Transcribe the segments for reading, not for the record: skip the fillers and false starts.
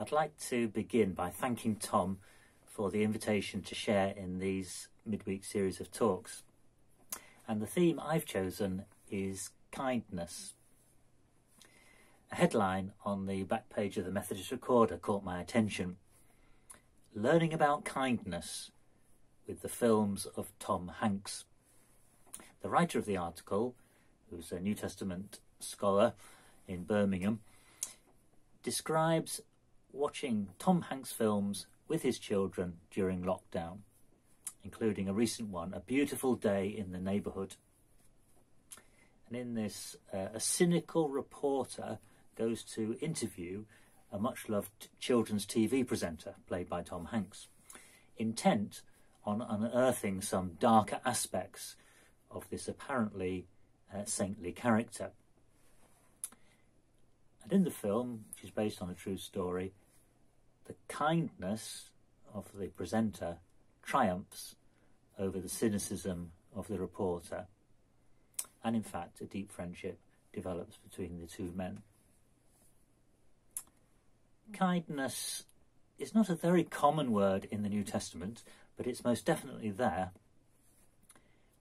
I'd like to begin by thanking Tom for the invitation to share in these midweek series of talks. And the theme I've chosen is kindness. A headline on the back page of the Methodist Recorder caught my attention. Learning about kindness with the films of Tom Hanks. The writer of the article, who's a New Testament scholar in Birmingham, describes watching Tom Hanks films with his children during lockdown, including a recent one, A Beautiful Day in the Neighbourhood. And in this, a cynical reporter goes to interview a much-loved children's TV presenter, played by Tom Hanks, intent on unearthing some darker aspects of this apparently saintly character. And in the film, which is based on a true story, the kindness of the presenter triumphs over the cynicism of the reporter. And in fact, a deep friendship develops between the two men. Kindness is not a very common word in the New Testament, but it's most definitely there.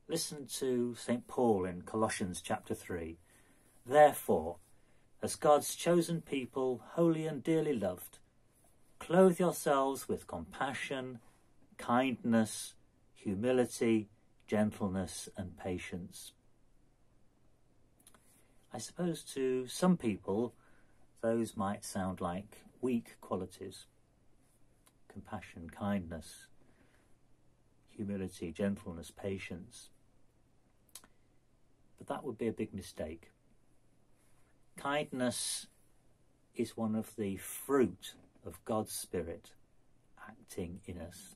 Listen to St. Paul in Colossians chapter 3. Therefore, as God's chosen people, holy and dearly loved, clothe yourselves with compassion, kindness, humility, gentleness, and patience. I suppose to some people, those might sound like weak qualities. Compassion, kindness, humility, gentleness, patience. But that would be a big mistake. Kindness is one of the fruit of God's Spirit acting in us.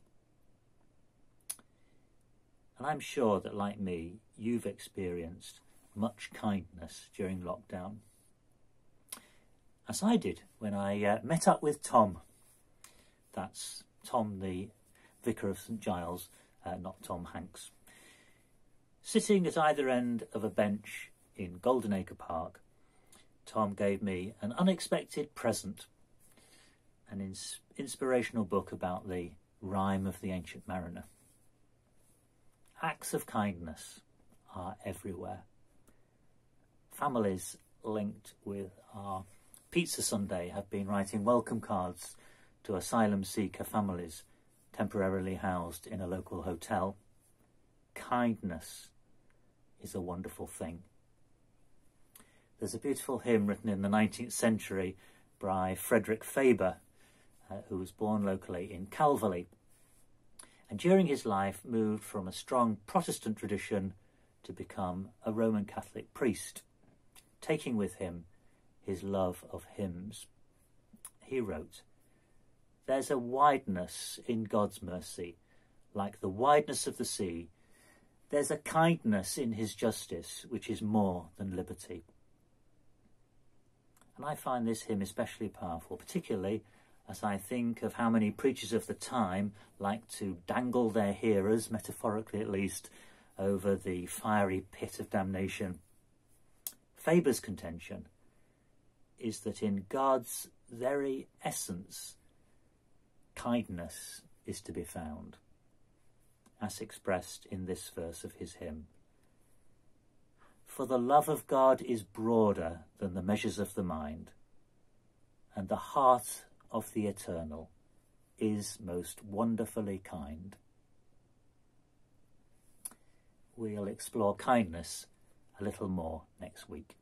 And I'm sure that, like me, you've experienced much kindness during lockdown. As I did when I met up with Tom. That's Tom, the Vicar of St Giles, not Tom Hanks. Sitting at either end of a bench in Goldenacre Park, Tom gave me an unexpected present, an inspirational book about the rhyme of the Ancient Mariner. Acts of kindness are everywhere. Families linked with our Pizza Sunday have been writing welcome cards to asylum seeker families temporarily housed in a local hotel. Kindness is a wonderful thing. There's a beautiful hymn written in the 19th century by Frederick Faber, who was born locally in Calverley, and during his life moved from a strong Protestant tradition to become a Roman Catholic priest, taking with him his love of hymns. He wrote, "There's a wideness in God's mercy, like the wideness of the sea. There's a kindness in his justice, which is more than liberty." And I find this hymn especially powerful, particularly as I think of how many preachers of the time like to dangle their hearers, metaphorically at least, over the fiery pit of damnation. Faber's contention is that in God's very essence, kindness is to be found, as expressed in this verse of his hymn. For the love of God is broader than the measures of the mind, and the heart of the eternal is most wonderfully kind. We'll explore kindness a little more next week.